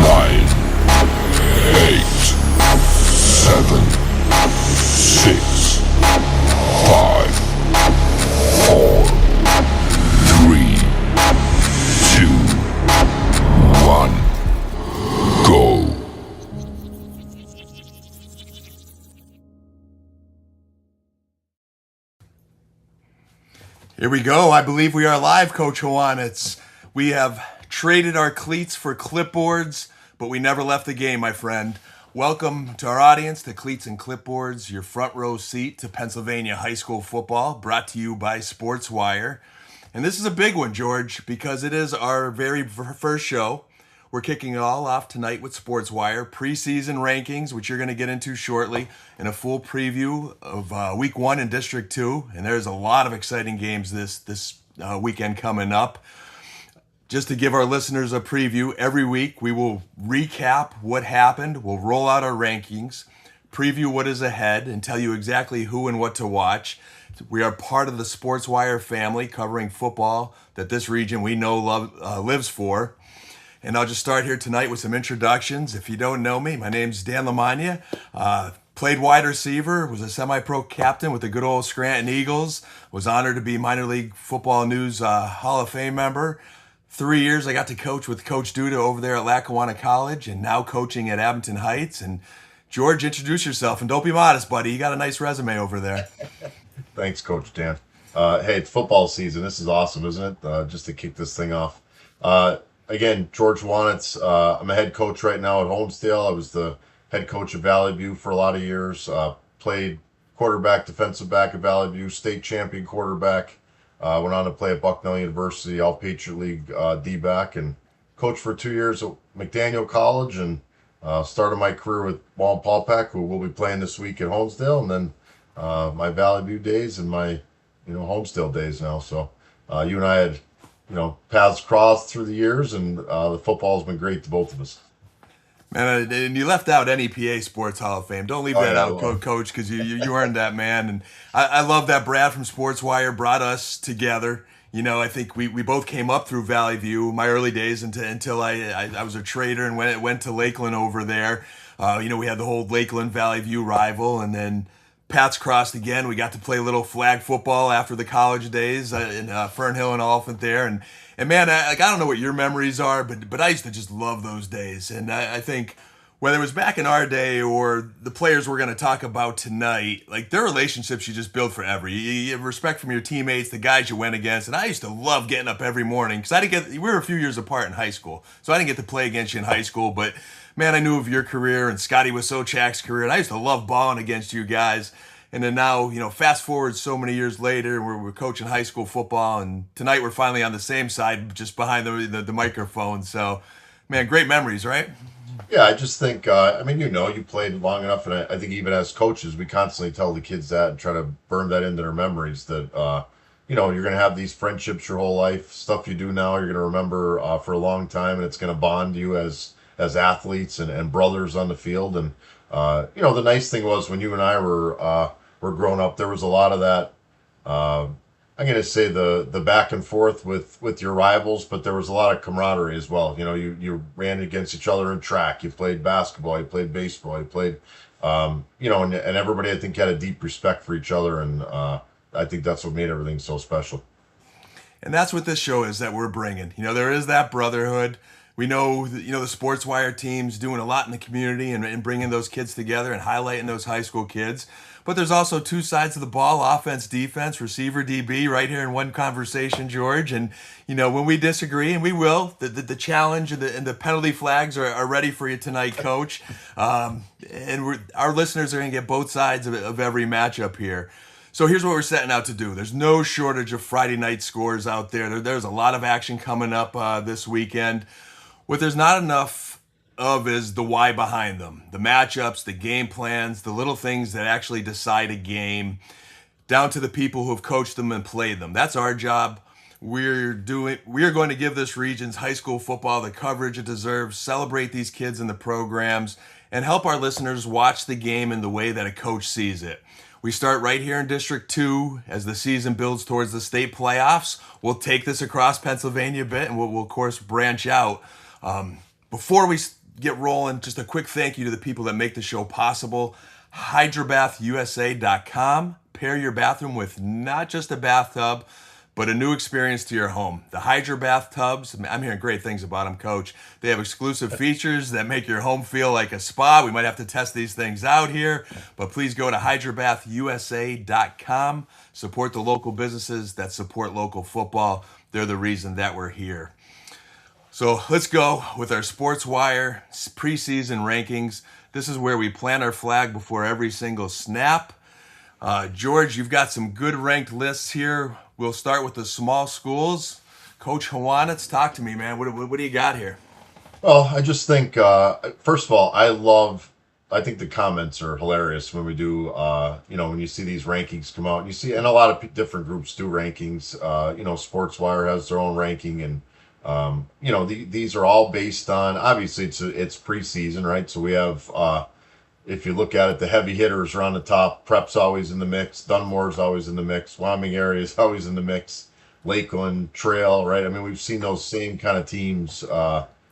Nine, 8, 7, 6, 5, 4, 3, 2, 1, go. Here we go. I believe we are live, Coach Hawan. We have traded our cleats for clipboards, but we never left the game, my friend. Welcome to our audience to Cleats and Clipboards, your front row seat to Pennsylvania high school football, brought to you by SportsWire. And this is a big one, George, because it is our very first show. We're kicking it all off tonight with SportsWire, preseason rankings, which you're going to get into shortly, and a full preview of Week 1 in District 2. And there's a lot of exciting games this weekend coming up. Just to give our listeners a preview, every week we will recap what happened, we'll roll out our rankings, preview what is ahead, and tell you exactly who and what to watch. We are part of the SportsWire family covering football that this region we know lives for. And I'll just start here tonight with some introductions. If you don't know me, my name's Dan Lamagna. Played wide receiver, was a semi-pro captain with the good old Scranton Eagles, was honored to be Minor League Football News Hall of Fame member. 3 years I got to coach with Coach Duda over there at Lackawanna College and now coaching at Abington Heights. And George, introduce yourself and don't be modest, buddy. You got a nice resume over there. Thanks, Coach Dan. Hey, it's football season. This is awesome, isn't it? Just to kick this thing off. Again, George Wanitz. I'm a head coach right now at Homesdale. I was the head coach at Valley View for a lot of years. Played quarterback, defensive back at Valley View, state champion quarterback. Went on to play at Bucknell University, All Patriot League D-back, and coached for 2 years at McDaniel College, and started my career with Walt Paulpak, who will be playing this week at Homesdale, and then my Valley View days and my Homesdale days now. So you and I had paths crossed through the years, and the football has been great to both of us. Man, and you left out NEPA Sports Hall of Fame. Don't leave that out, Coach, because you earned that, man. And I love that Brad from SportsWire brought us together. I think we both came up through Valley View, my early days, until I was a trader and went to Lakeland over there. We had the whole Lakeland-Valley View rival, and then paths crossed again. We got to play a little flag football after the college days in Fern Hill and Oliphant there. And man, I don't know what your memories are, but I used to just love those days. And I think whether it was back in our day or the players we're going to talk about tonight, like their relationships you just build forever. You have respect from your teammates, the guys you went against. And I used to love getting up every morning because we were a few years apart in high school. So I didn't get to play against you in high school, but man, I knew of your career and Scotty Wasocak's career. And I used to love balling against you guys. And then now, fast forward so many years later, we're coaching high school football, and tonight we're finally on the same side, just behind the microphone. So, man, great memories, right? Yeah, I just think, you played long enough, and I think even as coaches, we constantly tell the kids that and try to burn that into their memories that, you're going to have these friendships your whole life. Stuff you do now, you're going to remember for a long time, and it's going to bond you as athletes and brothers on the field. And, the nice thing was when you and I were growing up, there was a lot of that, I'm going to say the back and forth with your rivals, but there was a lot of camaraderie as well. You ran against each other in track, you played basketball, you played baseball, you played, and everybody I think had a deep respect for each other, and I think that's what made everything so special. And that's what this show is that we're bringing. There is that brotherhood. We know, the SportsWire team's doing a lot in the community and bringing those kids together and highlighting those high school kids. But there's also two sides of the ball, offense, defense, receiver, DB, right here in one conversation, George. And, when we disagree, and we will, the challenge and the penalty flags are ready for you tonight, Coach. And our listeners are going to get both sides of every matchup here. So here's what we're setting out to do. There's no shortage of Friday night scores out there. There's a lot of action coming up this weekend. What there's not enough of is the why behind them. The matchups, the game plans, the little things that actually decide a game, down to the people who have coached them and played them. That's our job. We are going to give this region's high school football the coverage it deserves, celebrate these kids in the programs, and help our listeners watch the game in the way that a coach sees it. We start right here in District 2 as the season builds towards the state playoffs. We'll take this across Pennsylvania a bit, and we'll of course branch out. Before we get rolling, just a quick thank you to the people that make the show possible. HydraBathUSA.com. Pair your bathroom with not just a bathtub, but a new experience to your home. The Hydra bathtubs, I'm hearing great things about them, Coach. They have exclusive features that make your home feel like a spa. We might have to test these things out here, but please go to HydraBathUSA.com. Support the local businesses that support local football. They're the reason that we're here. So let's go with our Sports Wire preseason rankings. This is where we plant our flag before every single snap. George, you've got some good ranked lists here. We'll start with the small schools. Coach Hawanitz, talk to me, man. What do you got here? Well, I just think, first of all, I think the comments are hilarious when we do, when you see these rankings come out. And you see, and a lot of different groups do rankings. Sports Wire has their own ranking, and these are all based on, obviously it's preseason, right? So we have, if you look at it, the heavy hitters are on the top. Prep's always in the mix. Dunmore's always in the mix. Wyoming area is always in the mix. Lakeland, Trail, right? I mean, we've seen those same kind of teams,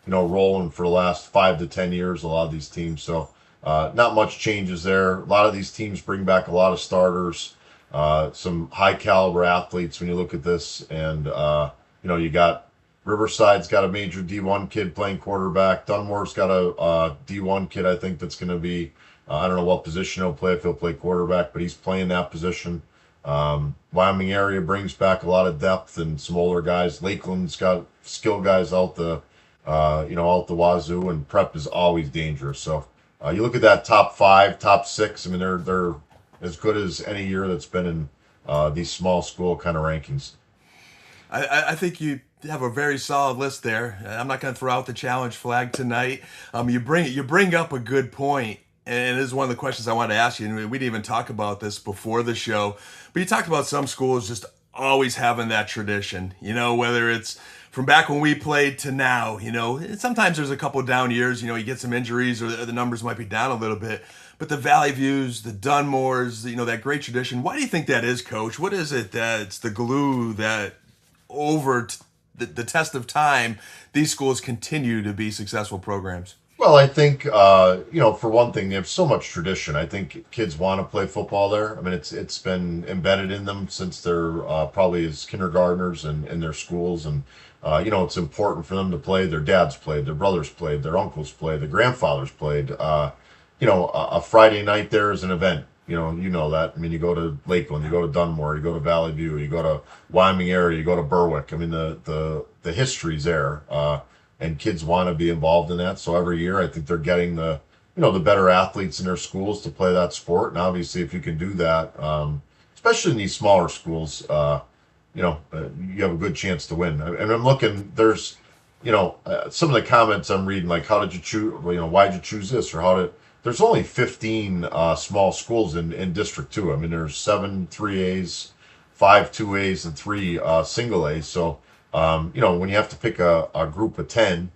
rolling for the last 5 to 10 years, a lot of these teams. So not much changes there. A lot of these teams bring back a lot of starters, some high caliber athletes when you look at this. And, you got Riverside's got a major D1 kid playing quarterback. Dunmore's got a D1 kid, I think, that's going to be, I don't know what position he'll play, if he'll play quarterback, but he's playing that position. Wyoming area brings back a lot of depth and some older guys. Lakeland's got skill guys out the wazoo, and Prep is always dangerous. So you look at that top 5, top 6. I mean, they're as good as any year that's been in these small school kind of rankings. I think you have a very solid list there. I'm not going to throw out the challenge flag tonight. You bring up a good point, and it is one of the questions I wanted to ask you. And we didn't even talk about this before the show, but you talked about some schools just always having that tradition. Whether it's from back when we played to now. Sometimes there's a couple down years. You get some injuries, or the numbers might be down a little bit. But the Valley Views, the Dunmores, that great tradition. Why do you think that is, Coach? What is it that's the glue that over the test of time, these schools continue to be successful programs? Well, I think, for one thing, they have so much tradition. I think kids want to play football there. I mean, it's been embedded in them since they're probably as kindergartners and in their schools. And, it's important for them to play. Their dads played, their brothers played, their uncles played, their grandfathers played. A Friday night there is an event. You know that. I mean, you go to Lakeland, you go to Dunmore, you go to Valley View, you go to Wyoming area, you go to Berwick. I mean, the history's there, and kids want to be involved in that. So every year, I think they're getting the better athletes in their schools to play that sport. And obviously, if you can do that, especially in these smaller schools, you have a good chance to win. And I'm looking, there's, some of the comments I'm reading, like, how did you choose? Why'd you choose this, or there's only 15 small schools in District 2. I mean, there's 7 3As, 5 2As, and 3 single A's. So, when you have to pick a group of 10,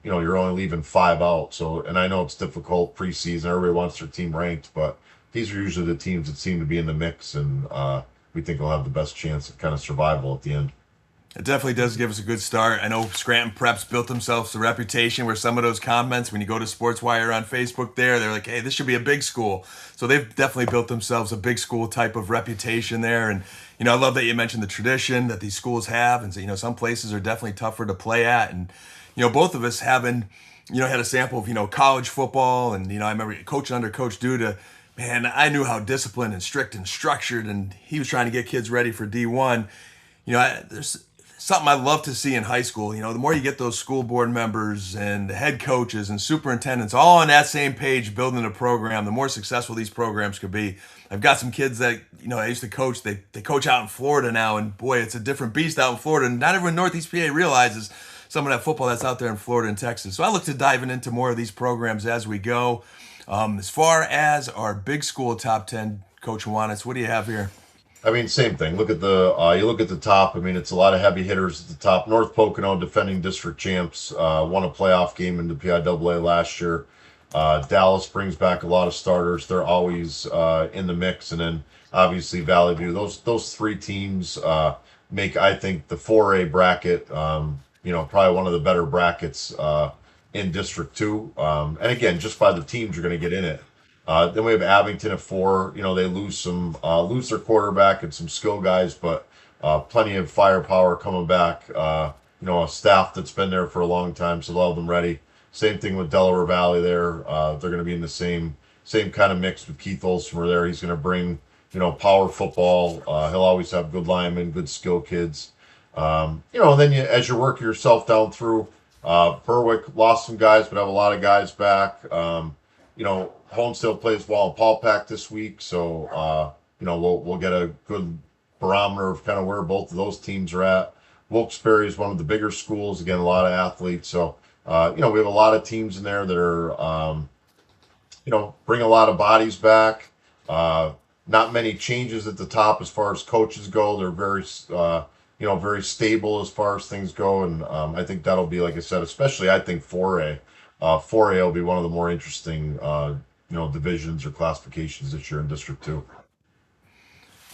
you're only leaving 5 out. So, and I know it's difficult preseason. Everybody wants their team ranked, but these are usually the teams that seem to be in the mix, and we think will have the best chance of kind of survival at the end. It definitely does give us a good start. I know Scranton Prep's built themselves a reputation where some of those comments, when you go to Sports Wire on Facebook they're like, hey, this should be a big school. So they've definitely built themselves a big school type of reputation there. And, I love that you mentioned the tradition that these schools have. And, so, some places are definitely tougher to play at. And, both of us having, had a sample of, college football. And, I remember coaching under Coach Duda. Man, I knew how disciplined and strict and structured, and he was trying to get kids ready for D1. There's something I love to see in high school. The more you get those school board members and the head coaches and superintendents all on that same page building a program, the more successful these programs could be. I've got some kids that, I used to coach. They coach out in Florida now, and boy, it's a different beast out in Florida. And not everyone in Northeast PA realizes some of that football that's out there in Florida and Texas. So I look to diving into more of these programs as we go. As far as our big school top 10, Coach Hawanitz, what do you have here? I mean, same thing. Look at you look at the top. I mean, it's a lot of heavy hitters at the top. North Pocono, defending district champs, won a playoff game in the PIAA last year. Dallas brings back a lot of starters. They're always in the mix, and then obviously Valley View. Those three teams make, I think, the 4A bracket. Probably one of the better brackets in District Two. And again, just by the teams you're going to get in it. Then we have Abington at 4. They lose their quarterback and some skill guys, but plenty of firepower coming back. A staff that's been there for a long time, so they'll have them ready. Same thing with Delaware Valley there. They're going to be in the same kind of mix with Keith Olson there. He's going to bring, power football. He'll always have good linemen, good skill kids. And then as you work yourself down through, Berwick lost some guys, but have a lot of guys back. Homestead plays well in Paul Pack this week, so we'll get a good barometer of kind of where both of those teams are at. Wilkes-Barre is one of the bigger schools. Again, a lot of athletes, so we have a lot of teams in there that are bring a lot of bodies back. Not many changes at the top as far as coaches go. They're very very stable as far as things go, and I think that'll be, like I said, especially I think 4A. 4A will be one of the more interesting divisions or classifications this year in District 2.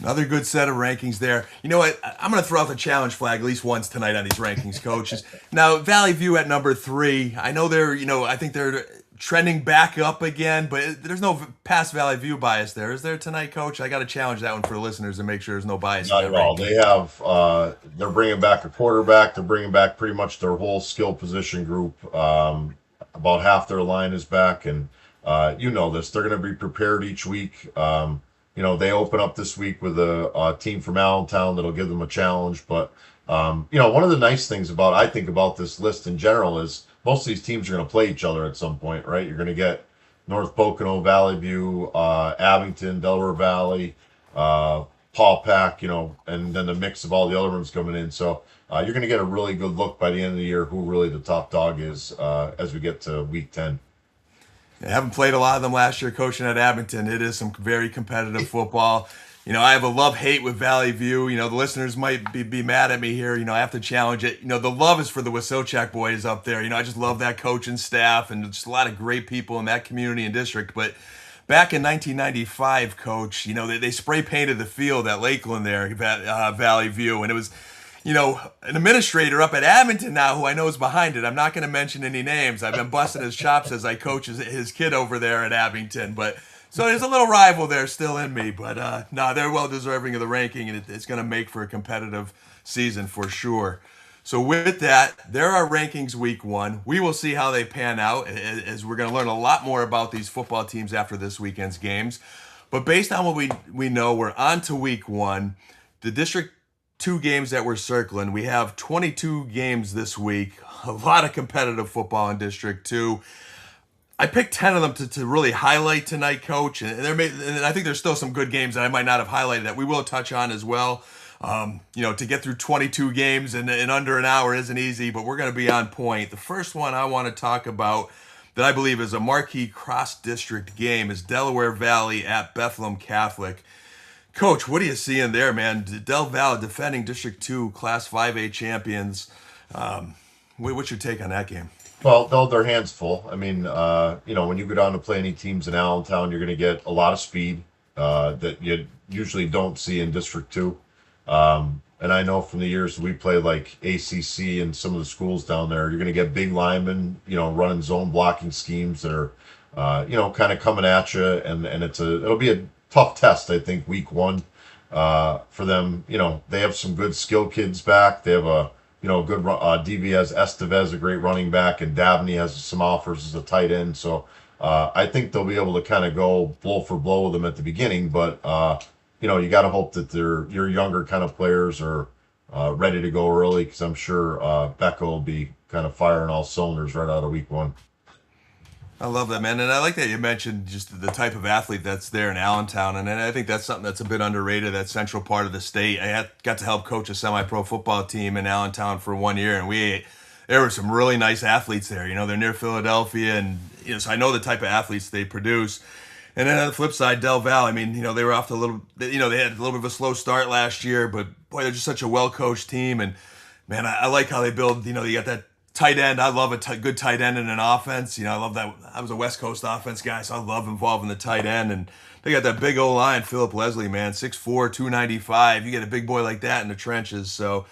Another good set of rankings there. You know what? I'm going to throw out the challenge flag at least once tonight on these rankings, coaches. Now, Valley View at number 3. I know I think they're trending back up again, but there's no past Valley View bias there. Is there tonight, Coach? I got to challenge that one for the listeners and make sure there's no bias. Not at all. They have, they're bringing back a quarterback. They're bringing back pretty much their whole skill position group. About half their line is back, and this. They're going to be prepared each week. They open up this week with a team from Allentown that'll give them a challenge. But, one of the nice things I think about this list in general is most of these teams are going to play each other at some point, right? You're going to get North Pocono, Valley View, Abington, Delaware Valley, Paul Pack, and then the mix of all the other ones coming in. So you're going to get a really good look by the end of the year who really the top dog is as we get to week 10. I haven't played a lot of them last year coaching at Abington. It is some very competitive football. I have a love-hate with Valley View. The listeners might be mad at me here. I have to challenge it. The love is for the Wasilchak boys up there. I just love that coaching staff and just a lot of great people in that community and district. But back in 1995, Coach, they spray painted the field at Lakeland there, Valley View, and it was an administrator up at Abington now who I know is behind it. I'm not going to mention any names. I've been busting his chops as I coach his kid over there at Abington. But so there's a little rival there still in me. But no, they're well deserving of the ranking, and it's going to make for a competitive season for sure. So with that, there are rankings week 1. We will see how they pan out as we're going to learn a lot more about these football teams after this weekend's games. But based on what we know, we're on to week 1. The District 2 games that we're circling. We have 22 games this week. A lot of competitive football in District 2. I picked 10 of them to really highlight tonight, Coach. And I think there's still some good games that I might not have highlighted that we will touch on as well. To get through 22 games in under an hour isn't easy, but we're going to be on point. The first one I want to talk about that I believe is a marquee cross-district game is Delaware Valley at Bethlehem Catholic. Coach, what are you seeing there, man? Del Valle defending District 2 Class 5A champions. What's your take on that game? Well, they'll have their hands full. I mean, when you go down to play any teams in Allentown, you're going to get a lot of speed that you usually don't see in District 2. And I know from the years we play like ACC and some of the schools down there, you're going to get big linemen, running zone blocking schemes that are, kind of coming at you. And it'll be a tough test, I think, week 1 for them. They have some good skill kids back. They have a good DB has Estevez, a great running back, and Dabney has some offers as a tight end. So I think they'll be able to kind of go blow for blow with them at the beginning. But you got to hope that your younger kind of players are ready to go early, because I'm sure Becca will be kind of firing all cylinders right out of week 1. I love that, man. And I like that you mentioned just the type of athlete that's there in Allentown. And I think that's something that's a bit underrated, that central part of the state. I got to help coach a semi-pro football team in Allentown for 1 year, and there were some really nice athletes there. They're near Philadelphia, and so I know the type of athletes they produce. And then on the flip side, Del Valle, they were off to they had a little bit of a slow start last year, but boy, they're just such a well-coached team. And man, I like how they build, you got that Tight end, I love a good tight end in an offense. I love that. I was a West Coast offense guy, so I love involving the tight end. And they got that big O-line, Philip Leslie, man, 6'4", 295. You get a big boy like that in the trenches. So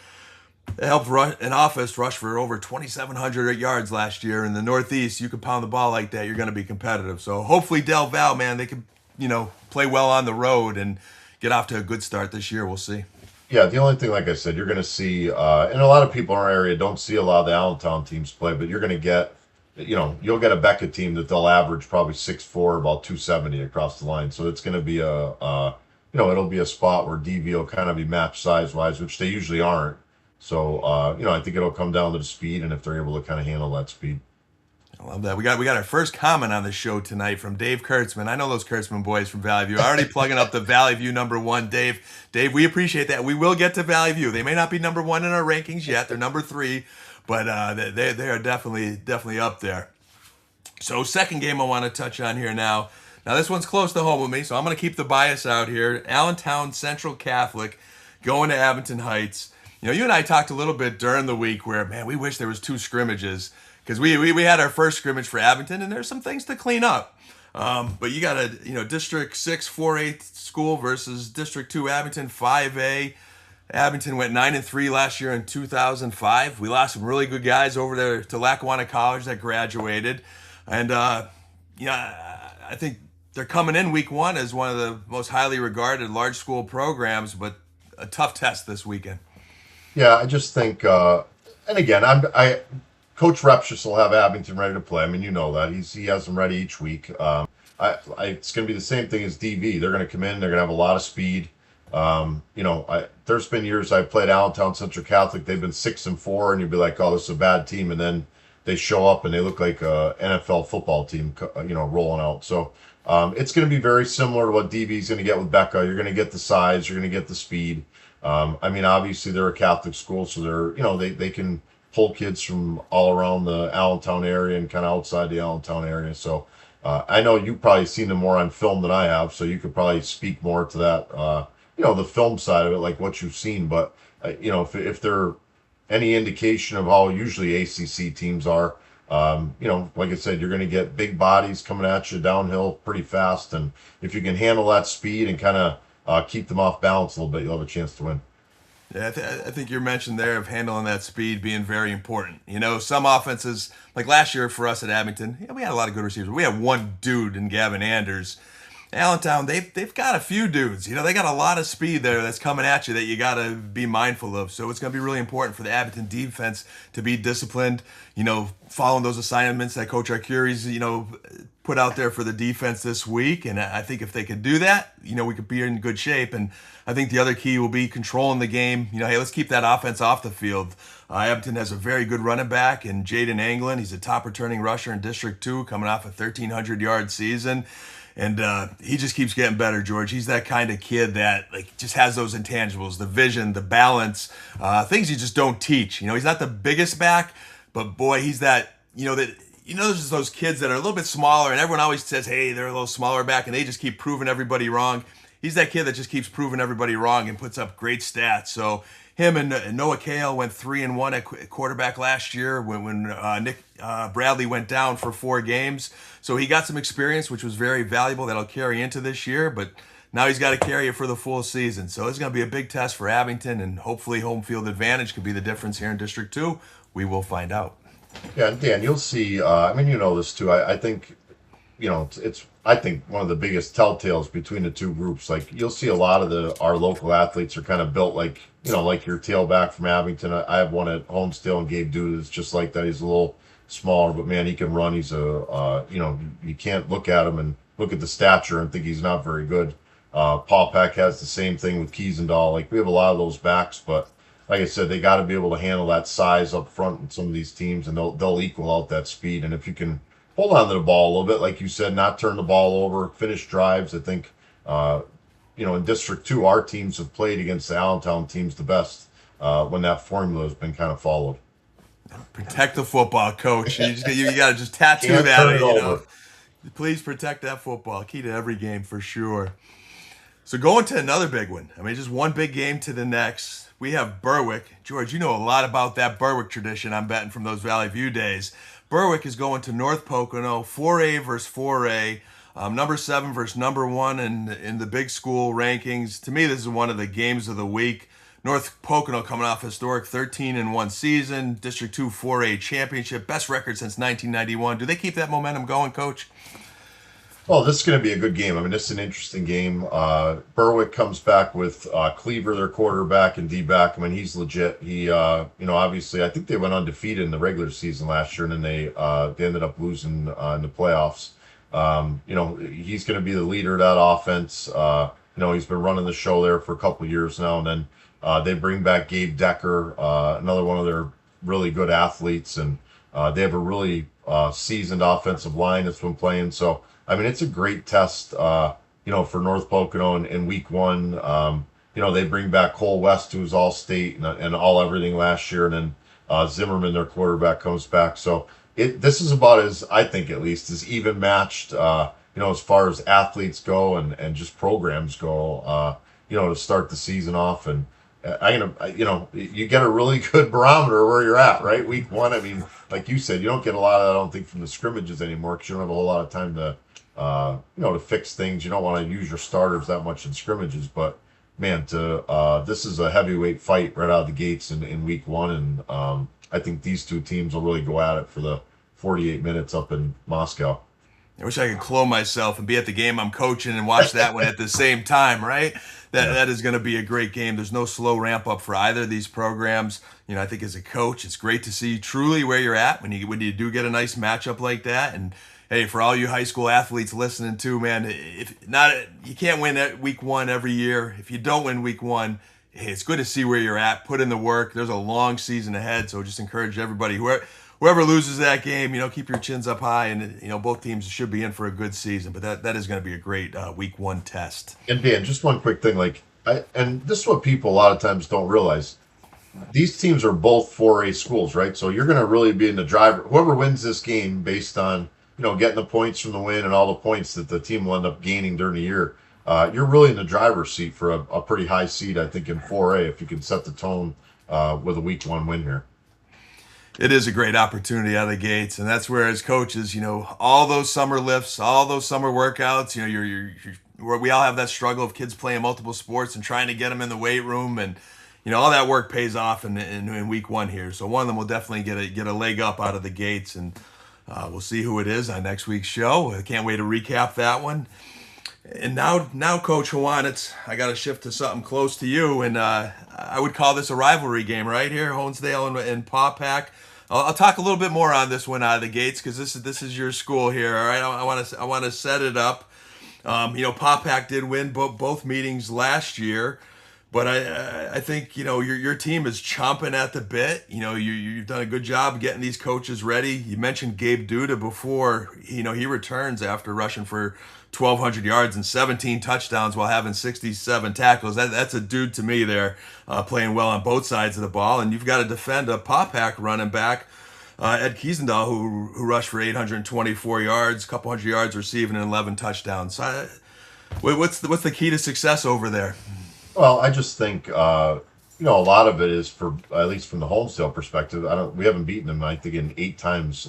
it helped an offense rush for over 2,700 yards last year. In the Northeast, you can pound the ball like that, you're going to be competitive. So hopefully Del Val, man, they can, play well on the road and get off to a good start this year. We'll see. Yeah, the only thing, like I said, you're going to see, and a lot of people in our area don't see a lot of the Allentown teams play, but you're going to get, you'll get a Beckett team that they'll average probably 6'4", about 270 across the line. So it's going to be it'll be a spot where DV will kind of be match size-wise, which they usually aren't. So, I think it'll come down to the speed and if they're able to kind of handle that speed. I love that. We got our first comment on the show tonight from Dave Kurtzman. I know those Kurtzman boys from Valley View. Already plugging up the Valley View #1. Dave, we appreciate that. We will get to Valley View. They may not be #1 in our rankings yet. They're #3, but they are definitely up there. So second game I want to touch on here now. Now this one's close to home with me, so I'm going to keep the bias out here. Allentown Central Catholic going to Abington Heights. You and I talked a little bit during the week where, man, we wish there was 2 scrimmages. Because we had our first scrimmage for Abington, and there's some things to clean up. But you got a District 6 4A school versus District 2 Abington 5A. Abington went 9-3 last year in 2005. We lost some really good guys over there to Lackawanna College that graduated, and I think they're coming in week 1 as one of the most highly regarded large school programs, but a tough test this weekend. Yeah, I just think, and again, Coach Repshis will have Abington ready to play. I mean, you know that. He has them ready each week. It's going to be the same thing as DV. They're going to come in. They're going to have a lot of speed. There's been years I've played Allentown Central Catholic. They've been 6-4, and you'd be like, oh, this is a bad team. And then they show up, and they look like a NFL football team, rolling out. So it's going to be very similar to what DV is going to get with Becca. You're going to get the size. You're going to get the speed. Obviously, they're a Catholic school, so they can pull kids from all around the Allentown area and kind of outside the Allentown area. So I know you've probably seen them more on film than I have, so you could probably speak more to that, the film side of it, like what you've seen. But, if there any indication of how usually ACC teams are, like I said, you're going to get big bodies coming at you downhill pretty fast. And if you can handle that speed and kind of keep them off balance a little bit, you'll have a chance to win. Yeah, I think your mention there of handling that speed being very important. Some offenses, like last year for us at Abington, we had a lot of good receivers. We had one dude in Gavin Anders. Allentown, they've got a few dudes. They got a lot of speed there that's coming at you that you got to be mindful of. So it's going to be really important for the Abington defense to be disciplined, following those assignments that Coach Arcuri's, put out there for the defense this week. And I think if they could do that, we could be in good shape. And I think the other key will be controlling the game. Hey, let's keep that offense off the field. Abington has a very good running back in Jaden Anglin. He's a top returning rusher in District 2, coming off a 1,300-yard season. And he just keeps getting better, George. He's that kind of kid that just has those intangibles, the vision, the balance, things you just don't teach. He's not the biggest back, but boy, he's that, there's those kids that are a little bit smaller, and everyone always says, hey, they're a little smaller back, and they just keep proving everybody wrong. He's that kid that just keeps proving everybody wrong and puts up great stats. So him and Noah Kale went 3-1 at quarterback last year when Nick Bradley went down for 4 games. So he got some experience, which was very valuable. That'll carry into this year, but now he's got to carry it for the full season. So it's going to be a big test for Abington, and hopefully home field advantage could be the difference here in District 2. We will find out. Yeah, Dan, you'll see. This too. I think, it's I think one of the biggest telltales between the two groups. Like you'll see a lot of our local athletes are kind of built like your tailback from Abington. I have one at Homestead, and Gabe Dude is just like that. He's a little smaller, but man, he can run. He's you can't look at him and look at the stature and think he's not very good. Paul Peck has the same thing with Kiesendahl. Like we have a lot of those backs, but like I said, they got to be able to handle that size up front in some of these teams, and they'll equal out that speed. And if you can hold on to the ball a little bit, like you said, not turn the ball over, finish drives. I think, in District 2, our teams have played against the Allentown teams the best when that formula has been kind of followed. Protect the football, Coach. You got to just tattoo Can't that. turn it over. Please protect that football. Key to every game for sure. So going to another big one. Just one big game to the next. we have Berwick. George, you know a lot about that Berwick tradition, I'm betting, from those Valley View days. Berwick is going to North Pocono, 4A versus 4A, number 7 versus number 1 in the big school rankings. To me, this is one of the games of the week. North Pocono coming off historic 13-1 season, District 2 4A championship, best record since 1991. Do they keep that momentum going, Coach? Well, this is going to be a good game. I mean, this is an interesting game. Berwick comes back with Cleaver, their quarterback, and D-back. I mean, he's legit. He, obviously, I think they went undefeated in the regular season last year, and then they ended up losing in the playoffs. He's going to be the leader of that offense. He's been running the show there for a couple of years now, and then they bring back Gabe Decker, another one of their really good athletes, and they have a really seasoned offensive line that's been playing. So, I mean, it's a great test, for North Pocono in week 1. They bring back Cole West, who's all state and all everything last year, and then Zimmerman, their quarterback, comes back. So this is about, as I think at least, as even matched, as far as athletes go and just programs go, to start the season off. And you get a really good barometer where you're at, right? Week 1, I mean, like you said, you don't get a lot of that, I don't think, from the scrimmages anymore, because you don't have a whole lot of time to fix things. You don't want to use your starters that much in scrimmages, but man, this is a heavyweight fight right out of the gates in week 1, and I think these two teams will really go at it for the 48 minutes up in Moscow. I wish I could clone myself and be at the game I'm coaching and watch that one at the same time, right? That is going to be a great game. There's no slow ramp up for either of these programs. I think as a coach, it's great to see truly where you're at when you do get a nice matchup like that. And hey, for all you high school athletes listening too, man, you can't win week 1 every year. If you don't win week 1, hey, it's good to see where you're at. Put in the work. There's a long season ahead, so just encourage everybody. Whoever loses that game, keep your chins up high, and both teams should be in for a good season. But that is going to be a great week 1 test. And Dan, just one quick thing, and this is what people a lot of times don't realize. These teams are both 4A schools, right? So you're going to really be in the driver. Whoever wins this game, based on getting the points from the win and all the points that the team will end up gaining during the year, you're really in the driver's seat for a pretty high seed, I think, in 4A if you can set the tone with a week 1 win here. It is a great opportunity out of the gates, and that's where, as coaches, all those summer lifts, all those summer workouts, we all have that struggle of kids playing multiple sports and trying to get them in the weight room, and all that work pays off in week 1 here. So one of them will definitely get a leg up out of the gates, and we'll see who it is on next week's show. I can't wait to recap that one. And now, Coach Juan, I got to shift to something close to you, and I would call this a rivalry game right here, Honesdale and Paupack. I'll talk a little bit more on this one out of the gates because this is your school here. All right, I want to set it up. Paupack did win both meetings last year, but I think your team is chomping at the bit. You've done a good job getting these coaches ready. You mentioned Gabe Duda before. He returns after rushing for 1,200 yards and 17 touchdowns while having 67 tackles. That's a dude to me there, playing well on both sides of the ball. And you've got to defend a Paupack running back, Ed Kiesendahl, who rushed for 824 yards, a couple hundred yards receiving, and 11 touchdowns. So what's the key to success over there? Well, I just think a lot of it is, for at least from the Homestead perspective. We haven't beaten them, I think, in 8 times.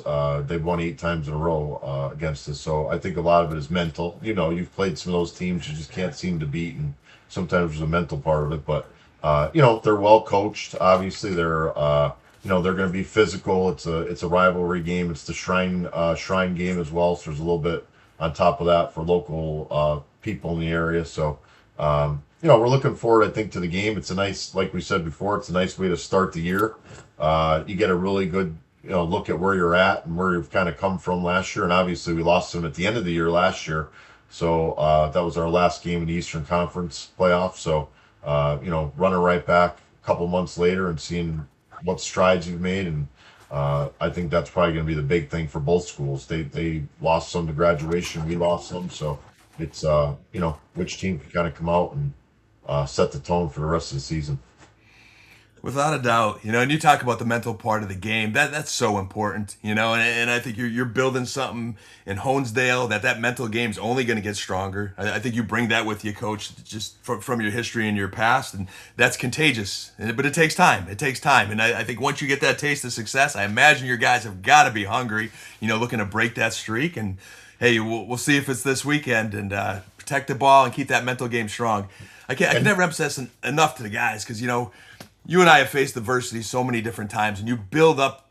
They've won 8 times in a row against us. So I think a lot of it is mental. You've played some of those teams you just can't seem to beat, and sometimes there's a mental part of it. But they're well coached. Obviously, they're going to be physical. It's a rivalry game. It's the Shrine game as well. So there's a little bit on top of that for local people in the area. So. We're looking forward, I think, to the game. It's a nice, like we said before, it's a nice way to start the year. You get a really good, look at where you're at and where you've kind of come from last year. And obviously, we lost them at the end of the year last year. So that was our last game in the Eastern Conference playoff. So, running right back a couple months later and seeing what strides you've made. And I think that's probably going to be the big thing for both schools. They lost some to graduation. We lost some. So it's, which team can kind of come out and set the tone for the rest of the season. Without a doubt, and you talk about the mental part of the game. That's so important, and I think you're building something in Honesdale that mental game's only going to get stronger. I think you bring that with you, Coach, just from your history and your past, and that's contagious. But it takes time. It takes time, and I think once you get that taste of success, I imagine your guys have got to be hungry, looking to break that streak. And hey, we'll see if it's this weekend, and protect the ball and keep that mental game strong. I can never emphasize enough to the guys because you and I have faced adversity so many different times, and you build up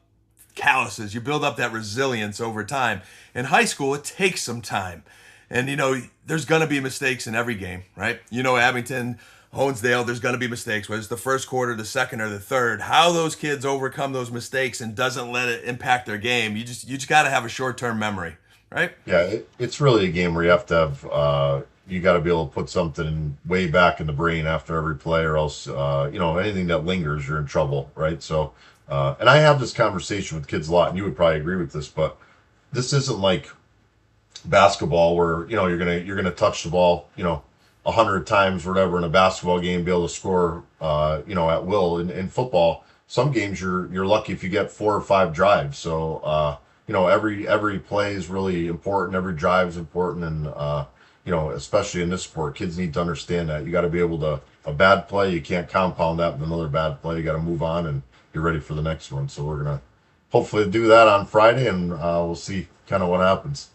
calluses, you build up that resilience over time. In high school, it takes some time. And, there's going to be mistakes in every game, right? Abington, Honesdale, there's going to be mistakes, whether it's the first quarter, the second, or the third. How those kids overcome those mistakes and doesn't let it impact their game, you just got to have a short-term memory, right? Yeah, it's really a game where you have to have you got to be able to put something way back in the brain after every play, or else anything that lingers, you're in trouble, right? So and I have this conversation with kids a lot, and you would probably agree with this, but this isn't like basketball where you're gonna touch the ball 100 times or whatever in a basketball game, be able to score at will. In football, some games you're lucky if you get 4 or 5 drives. So every play is really important, every drive is important, and especially in this sport, kids need to understand that you got to be able to, a bad play, you can't compound that with another bad play. You got to move on and you're ready for the next one. So we're going to hopefully do that on Friday, and we'll see kind of what happens.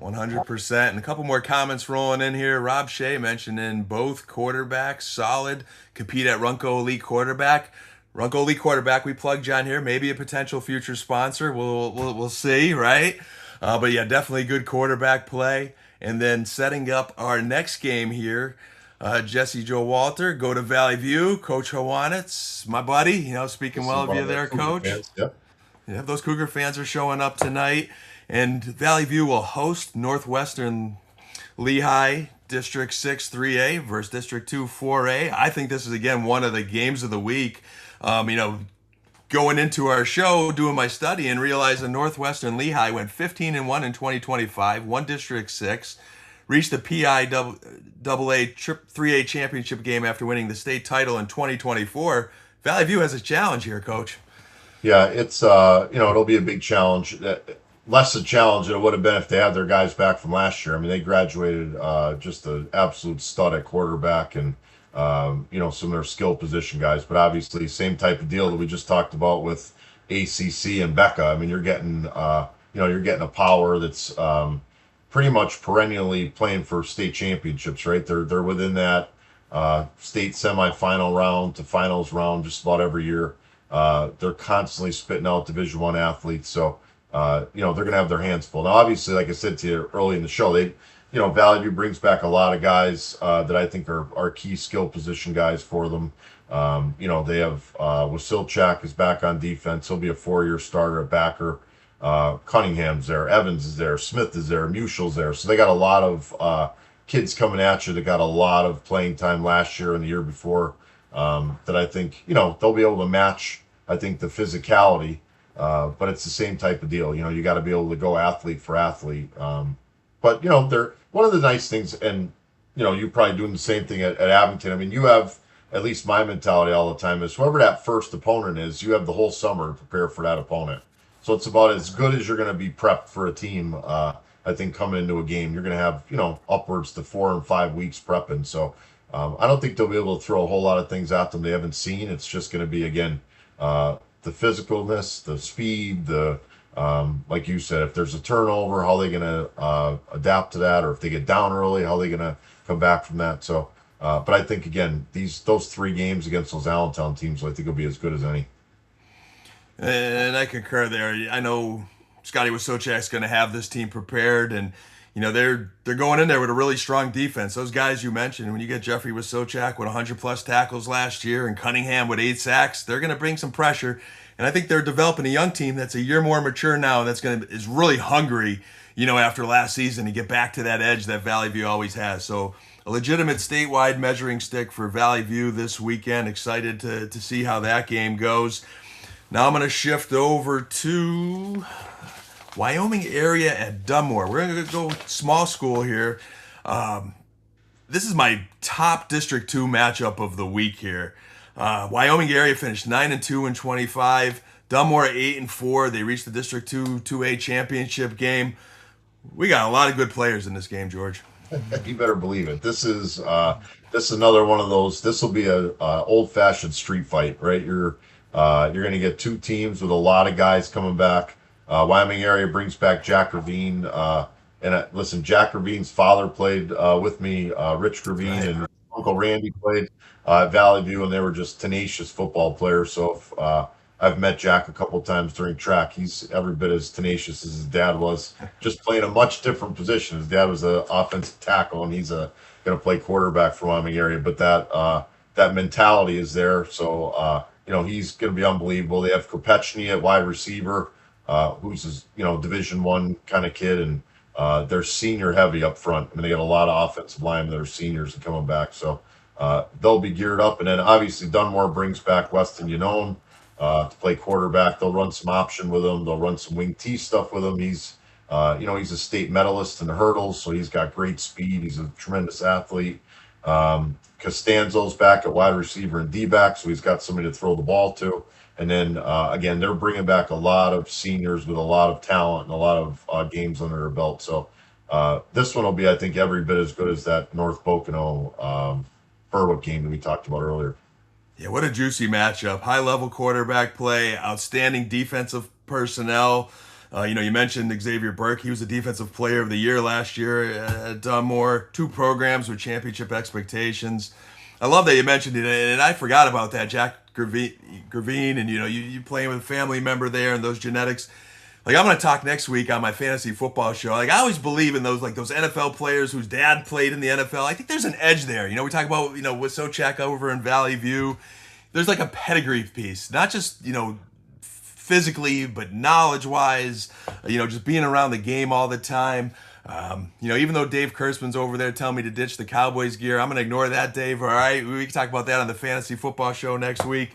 100%. And a couple more comments rolling in here. Rob Shea mentioning both quarterbacks, solid, compete at Runco Elite Quarterback. Runco Elite Quarterback, we plugged John here, maybe a potential future sponsor. We'll see, right? But yeah, definitely good quarterback play. And then setting up our next game here, Jesse Joe Walter, go to Valley View. Coach Howanitz, my buddy, speaking well of you there, Coach. Fans, yeah. Yeah, those Cougar fans are showing up tonight. And Valley View will host Northwestern Lehigh District 6 3A versus District 2 4A. I think this is, again, one of the games of the week. Going into our show, doing my study, and realizing Northwestern Lehigh went 15-1 in 2025, won District 6, reached the PIAA 3A championship game after winning the state title in 2024. Valley View has a challenge here, Coach. Yeah, it's it'll be a big challenge. Less a challenge than it would have been if they had their guys back from last year. I mean, they graduated just an absolute stud at quarterback, and some of their skill position guys, but obviously same type of deal that we just talked about with ACC and Becca. I mean, you're getting a power that's pretty much perennially playing for state championships, right? They're within that state semifinal round to finals round just about every year. They're constantly spitting out Division I athletes, so they're going to have their hands full. Now, obviously, like I said to you early in the show, Valley View brings back a lot of guys that I think are key skill position guys for them. They have Wasilchak is back on defense. He'll be a 4-year starter at backer. Cunningham's there. Evans is there. Smith is there. Muschel's there. So they got a lot of kids coming at you that got a lot of playing time last year and the year before that I think, they'll be able to match, I think, the physicality. But it's the same type of deal. You got to be able to go athlete for athlete. But they're one of the nice things, and you're probably doing the same thing at Abington. I mean, you have, at least my mentality all the time is, whoever that first opponent is, you have the whole summer to prepare for that opponent. So it's about as good as you're going to be prepped for a team. I think coming into a game, you're going to have upwards to 4 and 5 weeks prepping. So I don't think they'll be able to throw a whole lot of things at them they haven't seen. It's just going to be, again, the physicalness, the speed, the like you said, if there's a turnover, how are they going to adapt to that? Or if they get down early, how are they going to come back from that? So, but I think, again, those 3 games against those Allentown teams, I think will be as good as any. And I concur there. I know Scotty Wasilchak's going to have this team prepared, and they're going in there with a really strong defense. Those guys you mentioned, when you get Jeffrey Wasilchak with 100+ tackles last year and Cunningham with 8 sacks, they're going to bring some pressure. And I think they're developing a young team that's a year more mature now, and is really hungry, after last season to get back to that edge that Valley View always has. So a legitimate statewide measuring stick for Valley View this weekend. Excited to see how that game goes. Now I'm going to shift over to Wyoming area at Dunmore. We're going to go small school here. This is my top District 2 matchup of the week here. Wyoming area finished 9-2 in 25. Dunmore 8-4. They reached the District 2A championship game. We got a lot of good players in this game, George. You better believe it. This is another one of those. This will be a old fashioned street fight, right? You're going to get two teams with a lot of guys coming back. Wyoming area brings back Jack Ravine. Listen, Jack Ravine's father played with me. Rich Ravine and Uncle Randy played at Valley View, and they were just tenacious football players. So if, I've met Jack a couple times during track. He's every bit as tenacious as his dad was, just playing a much different position. His dad was an offensive tackle, and he's going to play quarterback for Wyoming area. But that mentality is there. So he's going to be unbelievable. They have Kopechny at wide receiver, who's Division I kind of kid, and they're senior heavy up front. I mean, they got a lot of offensive linemen that are seniors and coming back. So they'll be geared up. And then obviously Dunmore brings back Weston Yanone to play quarterback. They'll run some option with him. They'll run some wing T stuff with him. He's a state medalist in the hurdles, so he's got great speed. He's a tremendous athlete. Costanzo's back at wide receiver and D-back, so he's got somebody to throw the ball to. And then, again, they're bringing back a lot of seniors with a lot of talent and a lot of games under their belt. So this one will be, I think, every bit as good as that North Pocono Berwick game that we talked about earlier. Yeah, what a juicy matchup. High-level quarterback play, outstanding defensive personnel. You mentioned Xavier Burke. He was the Defensive Player of the Year last year at Dunmore. 2 programs with championship expectations. I love that you mentioned it, and I forgot about that, Jack Gravine, and you playing with a family member there and those genetics. Like, I'm going to talk next week on my fantasy football show. Like, I always believe in those NFL players whose dad played in the NFL. I think there's an edge there. We talk about, with Sochak over in Valley View. There's like a pedigree piece, not just, physically, but knowledge-wise, just being around the game all the time. Even though Dave Kurtzman's over there telling me to ditch the Cowboys gear, I'm going to ignore that, Dave. All right, we can talk about that on the fantasy football show next week.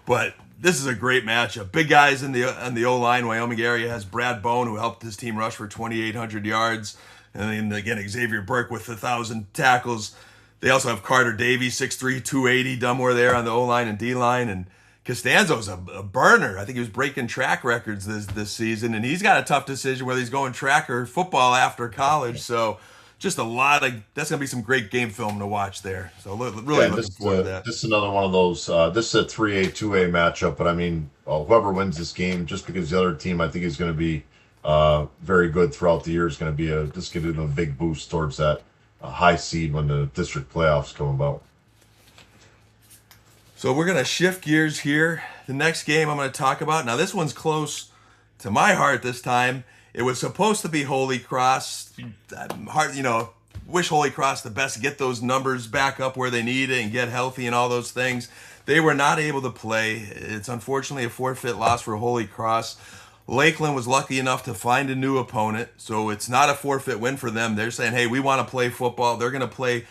But this is a great matchup. Big guys in the O-line. Wyoming area has Brad Bone, who helped his team rush for 2,800 yards. And then, again, Xavier Burke with 1,000 tackles. They also have Carter Davies, 6'3", 280, Dunmore there on the O-line and D-line. And Costanzo's a burner. I think he was breaking track records this season. And he's got a tough decision whether he's going track or football after college. So just that's going to be some great game film to watch there. So really looking forward to that. This is another one of those. This is a 3A, 2A matchup. But, I mean, whoever wins this game, just because the other team I think is going to be very good throughout the year, is going to be just give them a big boost towards that high seed when the district playoffs come about. So we're going to shift gears here. The next game I'm going to talk about, now this one's close to my heart this time. It was supposed to be Holy Cross. Wish Holy Cross the best to get those numbers back up where they need it and get healthy and all those things. They were not able to play. It's unfortunately a forfeit loss for Holy Cross. Lakeland was lucky enough to find a new opponent, so it's not a forfeit win for them. They're saying, hey, we want to play football. They're going to play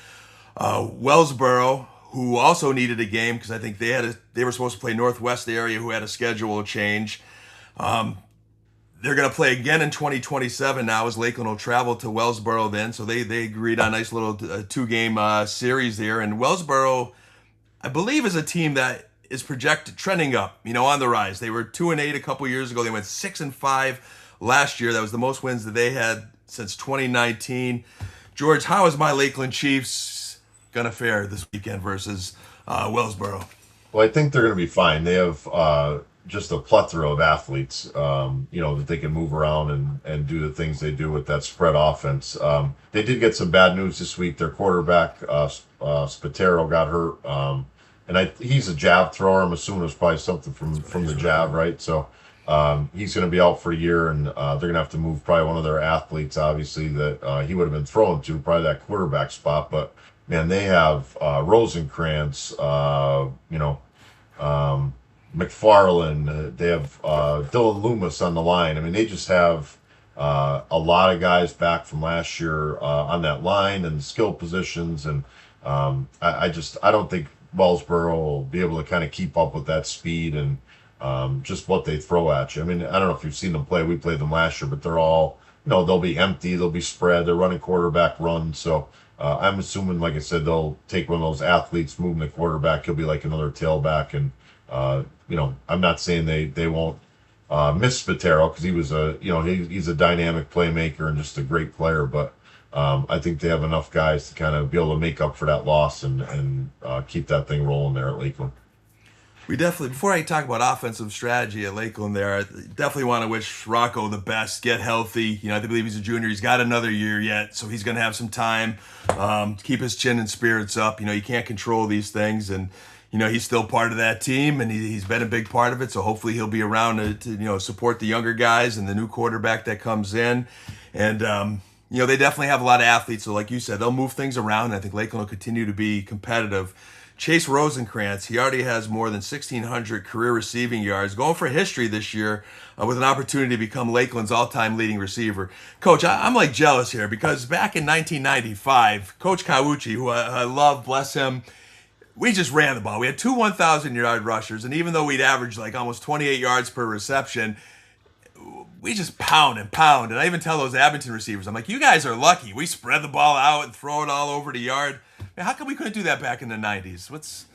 Wellsboro, who also needed a game because I think they were supposed to play Northwest area, who had a schedule change. They're going to play again in 2027 now, as Lakeland will travel to Wellsboro then. So they agreed on a nice little 2-game series there. And Wellsboro, I believe, is a team that is projected trending up, on the rise. They were 2-8 a couple years ago. They went 6-5 last year. That was the most wins that they had since 2019. George, how is my Lakeland Chiefs going to fare this weekend versus Wellsboro? Well, I think they're going to be fine. They have just a plethora of athletes, that they can move around and do the things they do with that spread offense. They did get some bad news this week. Their quarterback, Spatero, got hurt. And he's a jab thrower. I'm assuming it's probably something from the jab, right? So he's going to be out for a year, and they're going to have to move probably one of their athletes, obviously, that he would have been thrown to, probably that quarterback spot. But, man, they have Rosenkrantz, McFarland. They have Dylan Loomis on the line. I mean, they just have a lot of guys back from last year on that line and skill positions. And I don't think Wellsboro will be able to kind of keep up with that speed and just what they throw at you. I mean, I don't know if you've seen them play. We played them last year, but they're all they'll be empty, they'll be spread, they're running quarterback run. So I'm assuming, like I said, they'll take one of those athletes, moving the quarterback. He'll be like another tailback, and I'm not saying they won't miss Spatero, because he was he's a dynamic playmaker and just a great player, but I think they have enough guys to kind of be able to make up for that loss and keep that thing rolling there at Lakeland. We definitely, before I talk about offensive strategy at Lakeland there, I definitely want to wish Rocco the best, get healthy. I believe he's a junior. He's got another year yet, so he's going to have some time to keep his chin and spirits up. You can't control these things, and, he's still part of that team, and he's been a big part of it, so hopefully he'll be around to support the younger guys and the new quarterback that comes in. And, they definitely have a lot of athletes, so like you said, they'll move things around, and I think Lakeland will continue to be competitive. Chase Rosenkrantz, he already has more than 1,600 career receiving yards, going for history this year with an opportunity to become Lakeland's all-time leading receiver. Coach, I'm like jealous here, because back in 1995, Coach Kawuchi, who I love, bless him, we just ran the ball. We had two 1,000-yard rushers, and even though we'd average like almost 28 yards per reception, we just pound and pound. And I even tell those Abington receivers, I'm like, you guys are lucky. We spread the ball out and throw it all over the yard. Man, how come we couldn't do that back in the 90s?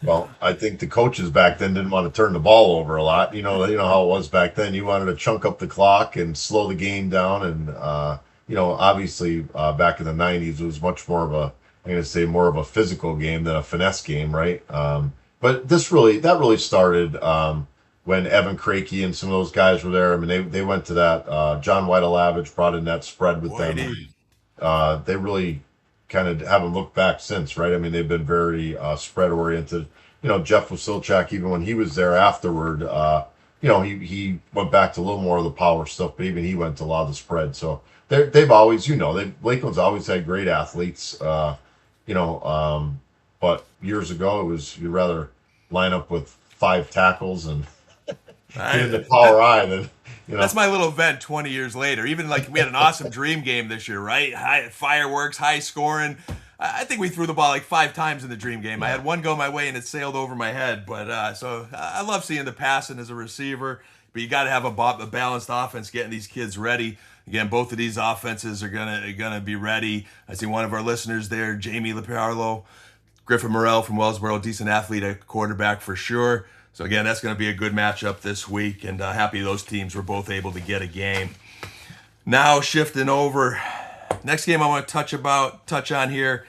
Well, I think the coaches back then didn't want to turn the ball over a lot. You know how it was back then. You wanted to chunk up the clock and slow the game down. And, obviously back in the 90s, it was much more of more of a physical game than a finesse game, right? But that really started when Evan Krakey and some of those guys were there. I mean, they went to that. John White-Alavich brought in that spread with them. They really kind of haven't looked back since, right? I mean, they've been very spread oriented. Jeff Wasilchak, even when he was there afterward, he went back to a little more of the power stuff, but even he went to a lot of the spread. So they've always, Lakeland's always had great athletes, but years ago it was, you'd rather line up with 5 tackles and in the power eye than. That's my little vent 20 years later. Even like we had an awesome dream game this year, right? High fireworks, high scoring. I think we threw the ball like 5 times in the dream game. I had one go my way and it sailed over my head. But so I love seeing the passing as a receiver. But you got to have a balanced offense getting these kids ready. Again, both of these offenses are gonna be ready. I see one of our listeners there, Jamie Leparlo, Griffin Morrell from Wellsboro, decent athlete at quarterback for sure. So again, that's going to be a good matchup this week, and happy those teams were both able to get a game. Now shifting over, next game I want to touch on here.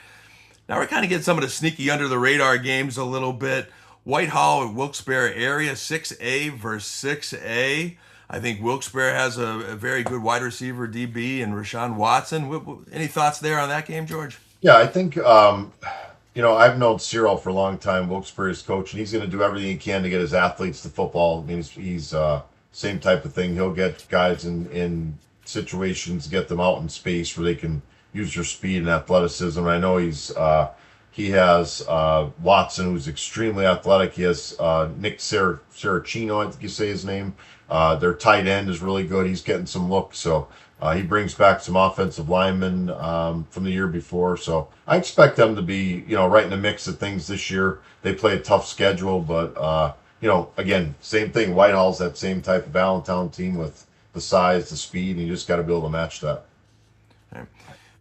Now we're kind of getting some of the sneaky under the radar games a little bit. Whitehall and Wilkes-Barre area, 6A versus 6A. I think Wilkes-Barre has a very good wide receiver, DB, and Rashawn Watson. Any thoughts there on that game, George? Yeah, I think. I've known Cyril for a long time, Wilkes-Barre's coach, and he's going to do everything he can to get his athletes to football. I mean, he's same type of thing. He'll get guys in situations, get them out in space where they can use their speed and athleticism. And I know he has Watson, who's extremely athletic. He has Nick Saracino, I think you say his name. Their tight end is really good. He's getting some looks, so he brings back some offensive linemen from the year before. So I expect them to be, right in the mix of things this year. They play a tough schedule, but, again, same thing. Whitehall's that same type of Allentown team with the size, the speed, and you just got to be able to match that.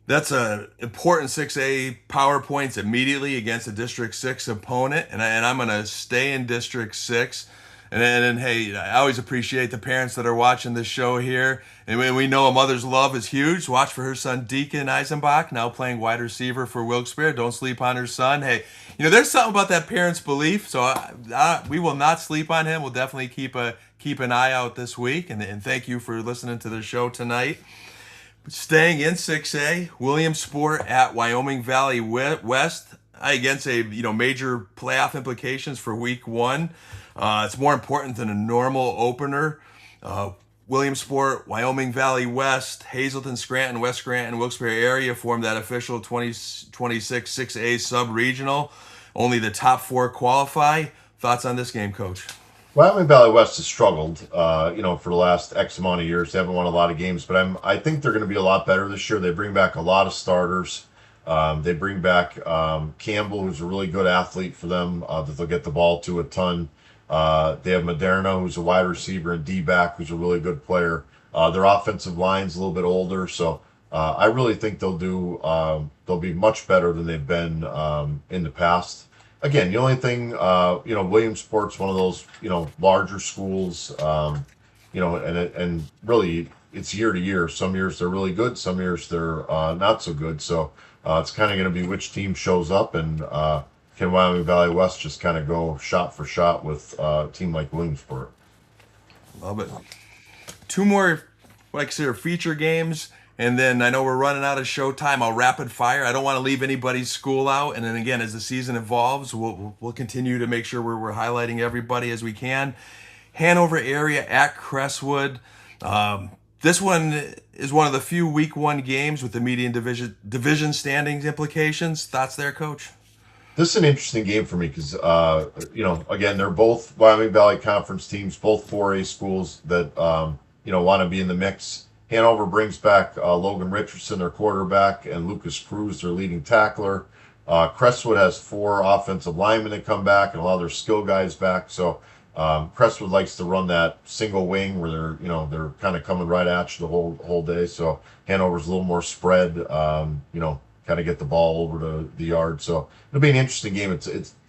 That's an important 6A power points immediately against a District 6 opponent, and I'm going to stay in District 6. And then, hey, I always appreciate the parents that are watching this show here. And we know a mother's love is huge. Watch for her son, Deacon Eisenbach, now playing wide receiver for Wilkes-Barre. Don't sleep on her son. Hey, there's something about that parent's belief. So we will not sleep on him. We'll definitely keep an eye out this week. And thank you for listening to the show tonight. Staying in 6A, Williamsport at Wyoming Valley West. I again say, major playoff implications for week 1. It's more important than a normal opener. Williamsport, Wyoming Valley West, Hazleton, Scranton, West Scranton, Wilkes-Barre area form that official 2026 6A sub-regional. Only the top 4 qualify. Thoughts on this game, Coach? Wyoming Valley West has struggled, for the last X amount of years. They haven't won a lot of games, but I think they're going to be a lot better this year. They bring back a lot of starters. They bring back Campbell, who's a really good athlete for them, that they'll get the ball to a ton. They have Moderna, who's a wide receiver, and D-back, who's a really good player. Their offensive line's a little bit older, so I really think they'll be much better than they've been in the past. Again, the only thing, Williamsport's one of those, larger schools, and really it's year to year. Some years they're really good, some years they're not so good. So it's kind of going to be which team shows up, and can Wyoming Valley West just kind of go shot for shot with a team like Williamsport? Love it. Two more, what I consider feature games, and then I know we're running out of show time. I'll rapid fire. I don't want to leave anybody's school out. And then again, as the season evolves, we'll continue to make sure we're highlighting everybody as we can. Hanover area at Crestwood. This one is one of the few Week 1 games with the median division standings implications. Thoughts there, Coach? This is an interesting game for me because, again, they're both Wyoming Valley Conference teams, both 4A schools that, want to be in the mix. Hanover brings back Logan Richardson, their quarterback, and Lucas Cruz, their leading tackler. Crestwood has 4 offensive linemen that come back and a lot of their skill guys back. So Crestwood likes to run that single wing where they're kind of coming right at you the whole day. So Hanover's a little more spread, kind of get the ball over to the yard. So it'll be an interesting game.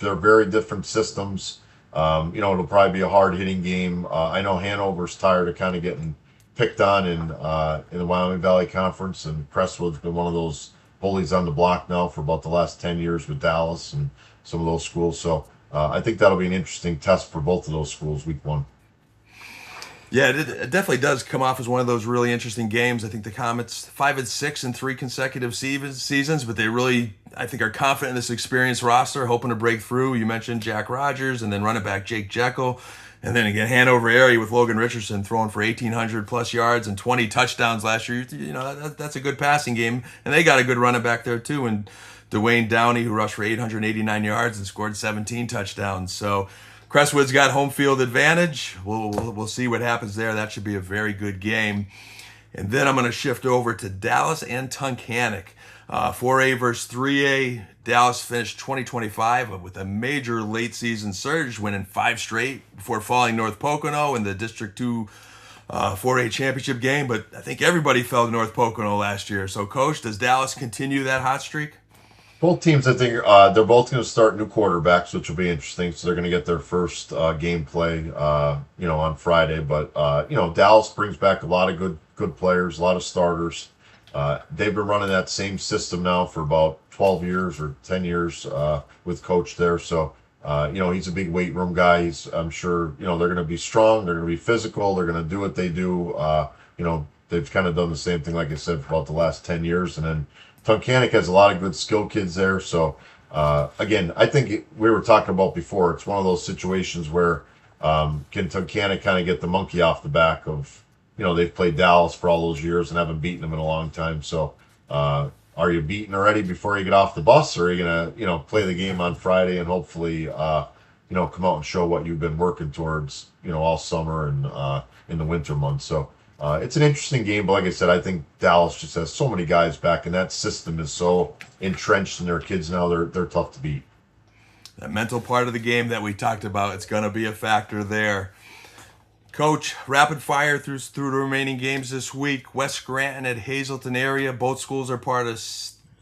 They're very different systems. It'll probably be a hard hitting game. I know Hanover's tired of kind of getting picked on in the Wyoming Valley Conference, and Crestwood's been one of those bullies on the block now for about the last 10 years with Dallas and some of those schools. So I think that'll be an interesting test for both of those schools Week 1. Yeah, it definitely does come off as one of those really interesting games. I think the Comets 5-6 in 3 consecutive seasons, but they really, I think, are confident in this experienced roster, hoping to break through. You mentioned Jack Rogers, and then running back Jake Jekyll. And then again, Hanover area with Logan Richardson throwing for 1,800 plus yards and 20 touchdowns last year. That's a good passing game. And they got a good running back there too. And Dwayne Downey, who rushed for 889 yards and scored 17 touchdowns. So Crestwood's got home field advantage. We'll see what happens there. That should be a very good game. And then I'm going to shift over to Dallas and Tunkhannock. 4A versus 3A. Dallas finished 2025 with a major late season surge, winning 5 straight before falling North Pocono in the District 2 4A championship game. But I think everybody fell to North Pocono last year. So, Coach, does Dallas continue that hot streak? Both teams, I think, they're both going to start new quarterbacks, which will be interesting. So they're going to get their first game play, on Friday. But Dallas brings back a lot of good players, a lot of starters. They've been running that same system now for about 12 years or 10 years with Coach there. So, he's a big weight room guy. I'm sure, they're going to be strong. They're going to be physical. They're going to do what they do. They've kind of done the same thing, like I said, for about the last 10 years. And then Tunkhannock has a lot of good skill kids there. So, again, I think we were talking about before, it's one of those situations where can Tunkhannock kind of get the monkey off the back of, they've played Dallas for all those years and haven't beaten them in a long time. So, are you beaten already before you get off the bus, or are you going to, play the game on Friday and hopefully, come out and show what you've been working towards, all summer and in the winter months. So, it's an interesting game, but like I said, I think Dallas just has so many guys back, and that system is so entrenched in their kids now. They're tough to beat. That mental part of the game that we talked about, it's going to be a factor there. Coach, rapid fire through the remaining games this week. West Scranton at Hazleton area. Both schools are part of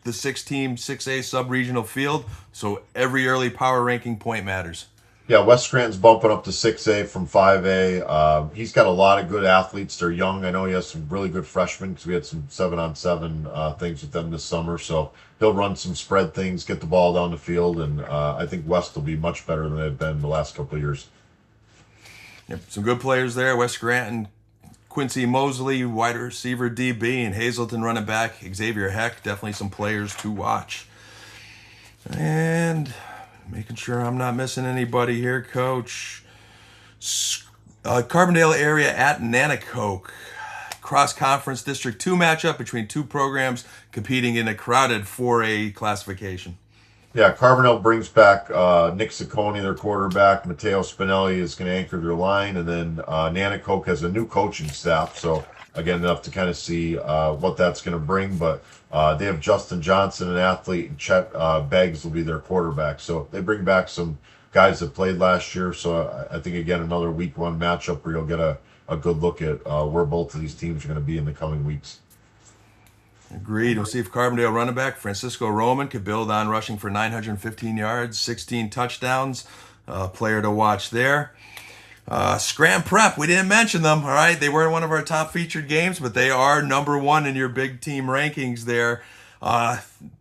the 6-team 6A sub-regional field, so every early power ranking point matters. Yeah, West Scranton's bumping up to 6A from 5A. He's got a lot of good athletes. They're young. I know he has some really good freshmen because we had some 7-on-7 things with them this summer. So he'll run some spread things, get the ball down the field, and I think West will be much better than they've been the last couple of years. Yep, some good players there. West Scranton, Quincy Mosley, wide receiver DB, and Hazleton running back Xavier Heck. Definitely some players to watch. And making sure I'm not missing anybody here, Coach. Carbondale area at Nanacoke. Cross-conference District 2 matchup between two programs competing in a crowded 4A classification. Yeah, Carbondale brings back Nick Ciccone, their quarterback. Matteo Spinelli is going to anchor their line. And then Nanacoke has a new coaching staff. So, again, enough to kind of see what that's going to bring. But they have Justin Johnson, an athlete, and Chet Beggs will be their quarterback. So they bring back some guys that played last year. So I think, again, another Week 1 matchup where you'll get a a good look at where both of these teams are going to be in the coming weeks. Agreed. We'll see if Carbondale running back Francisco Roman could build on rushing for 915 yards, 16 touchdowns. Player to watch there. Scram Prep, we didn't mention them, all right? They weren't one of our top featured games, but they are number one in your big team rankings there.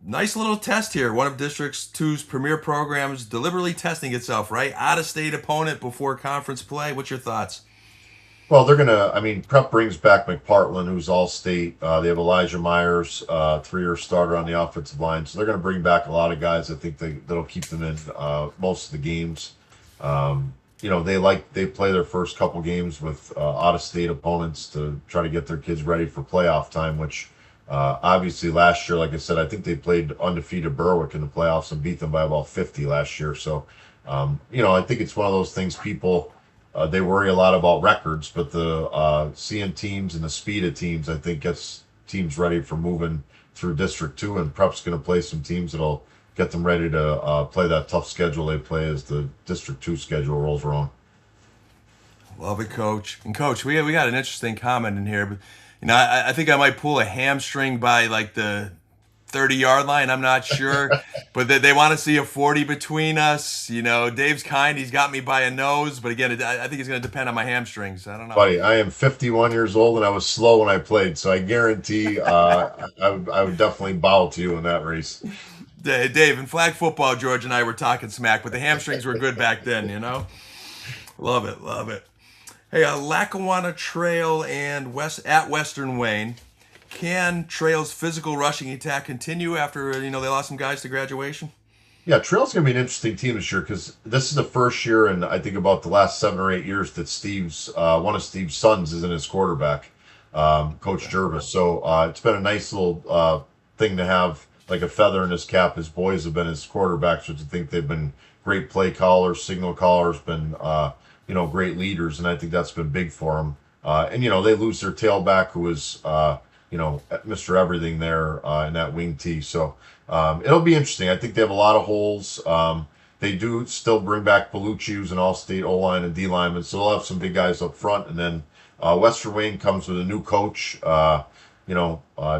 Nice little test here. One of District 2's premier programs deliberately testing itself, right? Out-of-state opponent before conference play. What's your thoughts? Well, they're going to, I mean, Prep brings back McPartland, who's all state. They have Elijah Myers, 3-year starter on the offensive line. So they're going to bring back a lot of guys. I think that'll keep them in most of the games. They play their first couple games with out-of-state opponents to try to get their kids ready for playoff time, which obviously last year, like I said, I think they played undefeated Berwick in the playoffs and beat them by about 50 last year. So, I think it's one of those things people, they worry a lot about records, but the seeing teams and the speed of teams, I think gets teams ready for moving through District 2, and Prep's going to play some teams that'll get them ready to play that tough schedule they play as the District 2 schedule rolls around. Love it, Coach. And Coach, we got an interesting comment in here, but I think I might pull a hamstring by like the 30-yard line. I'm not sure, but they want to see a 40 between us. Dave's kind. He's got me by a nose, but again, I think it's going to depend on my hamstrings. I don't know. Buddy, I am 51 years old and I was slow when I played, so I guarantee I would definitely bow to you in that race. Dave, in flag football, George and I were talking smack, but the hamstrings were good back then, Love it, love it. Hey, Lackawanna Trail and at Western Wayne. Can Trail's physical rushing attack continue after, they lost some guys to graduation? Yeah, Trail's going to be an interesting team this year because this is the first year in, I think, about the last 7 or 8 years that one of Steve's sons isn't his quarterback, Coach Jervis. So it's been a nice little thing to have, like a feather in his cap. His boys have been his quarterbacks, which I think they've been great play callers, signal callers, been, great leaders, and I think that's been big for them. And they lose their tailback, who was, Mr. Everything there in that wing tee. So it'll be interesting. I think they have a lot of holes. They do still bring back Bellucci, who's an all-state O-line and D-lineman, so they'll have some big guys up front. And then Western Wayne comes with a new coach.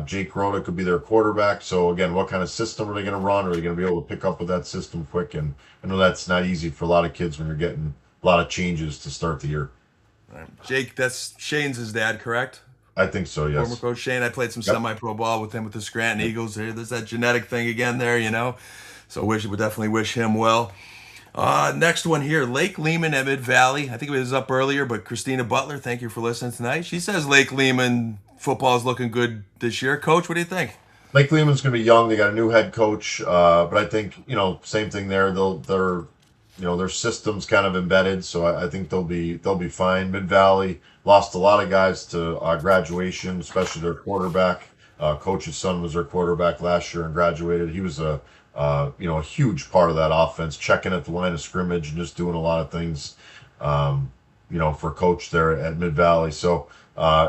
Jake Rhoda could be their quarterback. So again, what kind of system are they going to run? Are they going to be able to pick up with that system quick? And I know that's not easy for a lot of kids when you're getting a lot of changes to start the year. Right. Jake, that's Shane's his dad, correct? I think so, yes. Former Coach Shane. I played some semi-pro ball with him with the Scranton Eagles. There's that genetic thing again there, So would definitely wish him well. Next one here, Lake Lehman at Mid-Valley. I think it was up earlier, but Christina Butler, thank you for listening tonight. She says Lake Lehman football is looking good this year. Coach, what do you think? Lake Lehman's going to be young. They got a new head coach, but I think same thing there. Their system's kind of embedded, so I think they'll be fine. Mid Valley lost a lot of guys to graduation, especially their quarterback. Coach's son was their quarterback last year and graduated. He was a huge part of that offense, checking at the line of scrimmage and just doing a lot of things, for Coach there at Mid Valley. So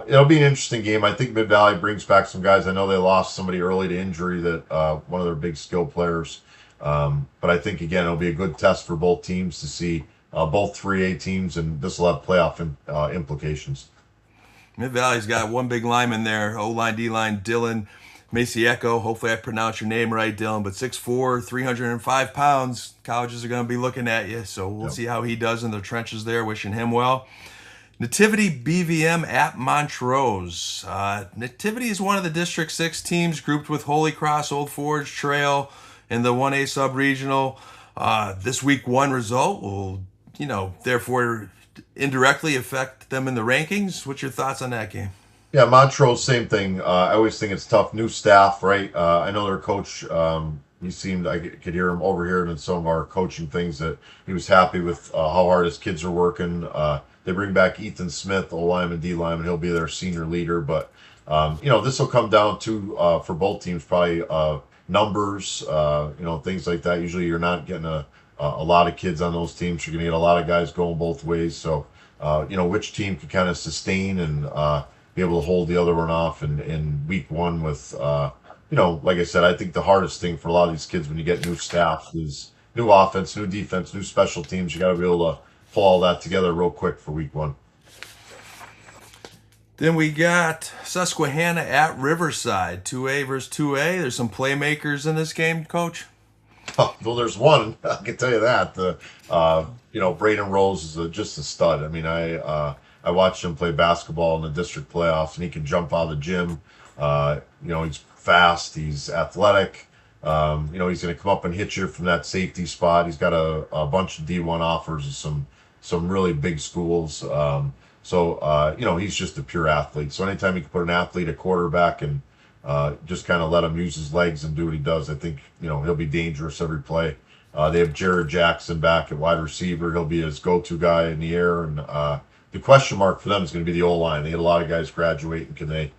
it'll be an interesting game. I think Mid Valley brings back some guys. I know they lost somebody early to injury, that one of their big skill players. But I think, again, it'll be a good test for both teams to see both 3A teams, and this will have playoff implications. Mid-Valley's got one big lineman there, O-line, D-line, Dylan Macieco. Hopefully I pronounced your name right, Dylan, but 6'4", 305 pounds. Colleges are going to be looking at you, so we'll see how he does in the trenches there. Wishing him well. Nativity BVM at Montrose. Nativity is one of the District 6 teams grouped with Holy Cross, Old Forge, Trail, in the 1A sub-regional. This week one result will, therefore indirectly affect them in the rankings. What's your thoughts on that game? Yeah, Montrose, same thing. I always think it's tough. New staff, right? I know their coach, I could hear him overhearing in some of our coaching things that he was happy with how hard his kids are working. They bring back Ethan Smith, O-lineman, D-lineman. He'll be their senior leader. But, this will come down to, for both teams, probably numbers, things like that. Usually you're not getting a lot of kids on those teams. You're going to get a lot of guys going both ways. So, which team can kind of sustain and be able to hold the other one off in week one with, like I said, I think the hardest thing for a lot of these kids when you get new staff is new offense, new defense, new special teams. You got to be able to pull all that together real quick for week one. Then we got Susquehanna at Riverside, 2A versus 2A. There's some playmakers in this game, Coach. Oh, well, there's one. I can tell you that. Braden Rose is just a stud. I mean, I watched him play basketball in the district playoffs, and he can jump out of the gym. He's fast. He's athletic. He's going to come up and hit you from that safety spot. He's got a bunch of D1 offers of some really big schools. He's just a pure athlete. So anytime you can put an athlete at quarterback and just kind of let him use his legs and do what he does, I think, he'll be dangerous every play. They have Jared Jackson back at wide receiver. He'll be his go-to guy in the air. And the question mark for them is going to be the O-line. They had a lot of guys graduate, and can they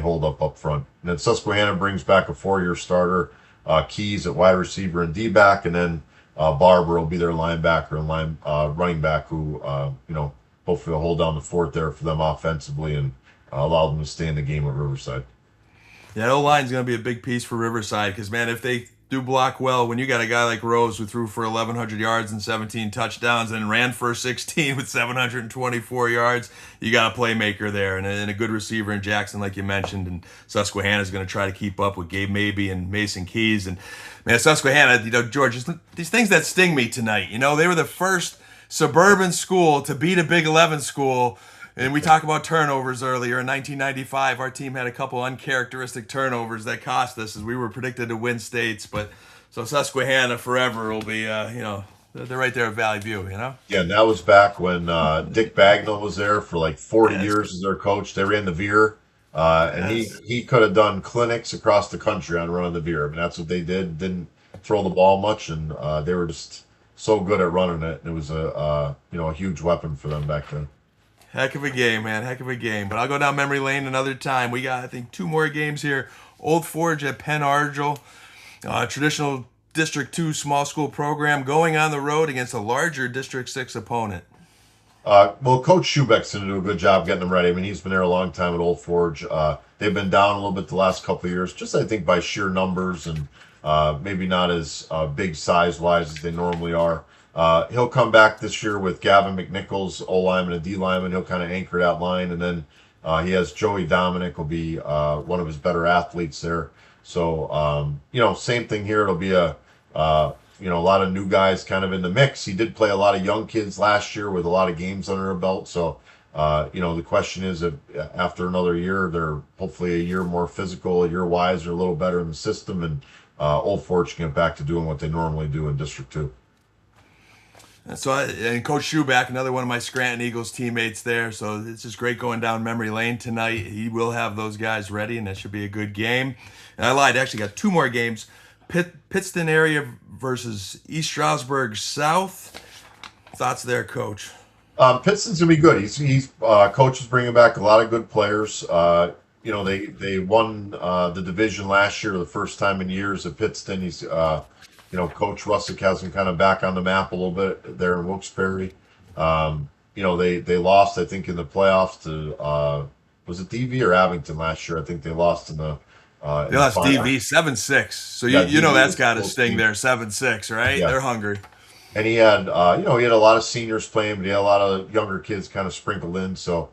hold up front? And then Susquehanna brings back a 4-year starter, Keys at wide receiver and D-back, and then Barber will be their linebacker and running back who, hopefully will hold down the fort there for them offensively and allow them to stay in the game at Riverside. Yeah, O-line is going to be a big piece for Riverside because, man, if they do block well, when you got a guy like Rose who threw for 1,100 yards and 17 touchdowns and ran for 16 with 724 yards, you got a playmaker there and a good receiver in Jackson, like you mentioned. And Susquehanna is going to try to keep up with Gabe Mabey and Mason Keys. And, man, Susquehanna, George, these things that sting me tonight, they were the first suburban school to beat a Big 11 school. And we talked about turnovers earlier. In 1995, our team had a couple uncharacteristic turnovers that cost us as we were predicted to win states. But so Susquehanna forever will be, they're right there at Valley View, Yeah, and that was back when Dick Bagnall was there for like 40 years as their coach. They ran the veer, and he could have done clinics across the country on running the veer. I mean, that's what they did. Didn't throw the ball much, and they were just so good at running it. And it was a huge weapon for them back then. Heck of a game, man. Heck of a game. But I'll go down memory lane another time. We got, I think, 2 more games here. Old Forge at Penn Argyl. Traditional District 2 small school program going on the road against a larger District 6 opponent. Coach Schubeck's going to do a good job getting them ready. I mean, he's been there a long time at Old Forge. They've been down a little bit the last couple of years, just I think by sheer numbers and maybe not as big size-wise as they normally are. He'll come back this year with Gavin McNichols, O-lineman and D-lineman. He'll kind of anchor that line. And then he has Joey Dominic will be one of his better athletes there. So, same thing here. It'll be a lot of new guys kind of in the mix. He did play a lot of young kids last year with a lot of games under a belt. So, the question is if after another year, they're hopefully a year more physical, a year wiser, a little better in the system. And Old Forge can get back to doing what they normally do in District 2. And Coach Schubeck, another one of my Scranton Eagles teammates there. So it's just great going down memory lane tonight. He will have those guys ready, and that should be a good game. And I lied. Actually got 2 more games. Pittston area versus East Stroudsburg South. Thoughts there, Coach? Pittston's going to be good. He's Coach is bringing back a lot of good players. They won the division last year the first time in years at Pittston. He's Coach Russick has him kind of back on the map a little bit there in Wilkes-Barre. They lost, I think, in the playoffs to was it DV or Abington last year? I think they lost in the they lost DV 7-6. So you know that's got to sting there, 7-6, right? Yeah. They're hungry. And he had he had a lot of seniors playing, but he had a lot of younger kids kind of sprinkled in. So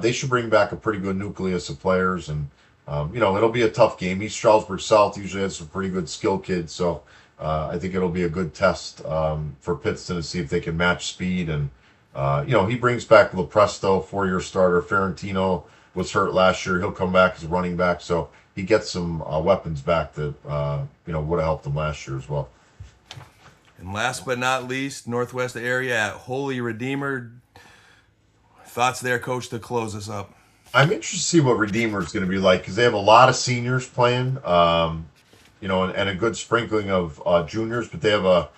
they should bring back a pretty good nucleus of players, and it'll be a tough game. East Stroudsburg South usually has some pretty good skill kids, so. I think it'll be a good test for Pittston to see if they can match speed. And, he brings back Lepresto, 4-year starter. Ferrantino was hurt last year. He'll come back as a running back. So he gets some weapons back that, would have helped him last year as well. And last but not least, Northwest area at Holy Redeemer. Thoughts there, Coach, to close us up? I'm interested to see what Redeemer is going to be like because they have a lot of seniors playing. And a good sprinkling of juniors, but they have a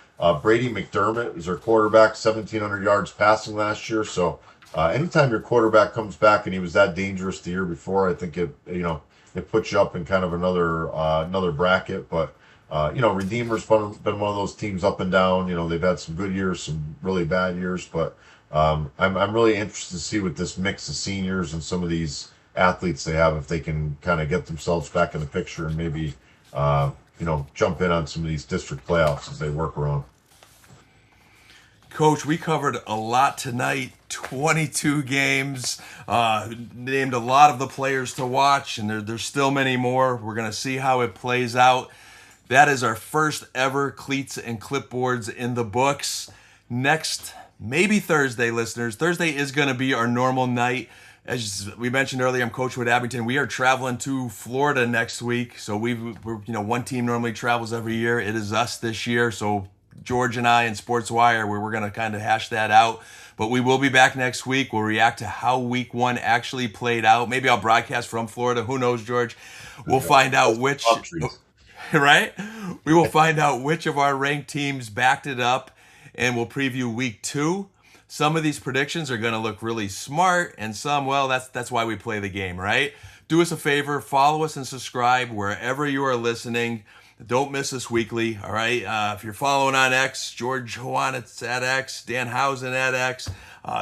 Brady McDermott is their quarterback, 1,700 yards passing last year. So anytime your quarterback comes back, and he was that dangerous the year before, I think it puts you up in kind of another bracket. But Redeemer's been one of those teams up and down. They've had some good years, some really bad years, but I'm really interested to see with this mix of seniors and some of these athletes they have if they can kind of get themselves back in the picture and maybe. Jump in on some of these district playoffs as they work around. Coach, we covered a lot tonight, 22 games, named a lot of the players to watch, and there's still many more. We're going to see how it plays out. That is our first ever Cleats and Clipboards in the books. Next, maybe Thursday, listeners. Thursday is going to be our normal night. As we mentioned earlier, I'm Coach Wood Abington. We are traveling to Florida next week. So we're one team normally travels every year. It is us this year. So George and I and Sports Wire, we're going to kind of hash that out. But we will be back next week. We'll react to how week one actually played out. Maybe I'll broadcast from Florida. Who knows, George? We'll find out which, right? We will find out which of our ranked teams backed it up, and we'll preview week two. Some of these predictions are going to look really smart, and some, well, that's why we play the game, right? Do us a favor, follow us and subscribe wherever you are listening. Don't miss us weekly, all right? If you're following on X, George Howanitz at X, Dan Housen at X,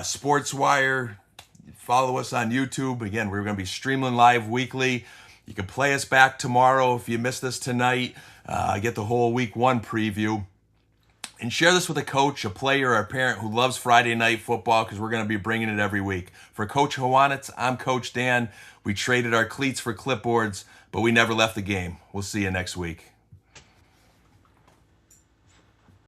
Sports Wire, follow us on YouTube. Again, we're going to be streaming live weekly. You can play us back tomorrow if you missed us tonight. Get the whole week one preview. And share this with a coach, a player, or a parent who loves Friday night football, because we're going to be bringing it every week. For Coach Howanitz, I'm Coach Dan. We traded our cleats for clipboards, but we never left the game. We'll see you next week.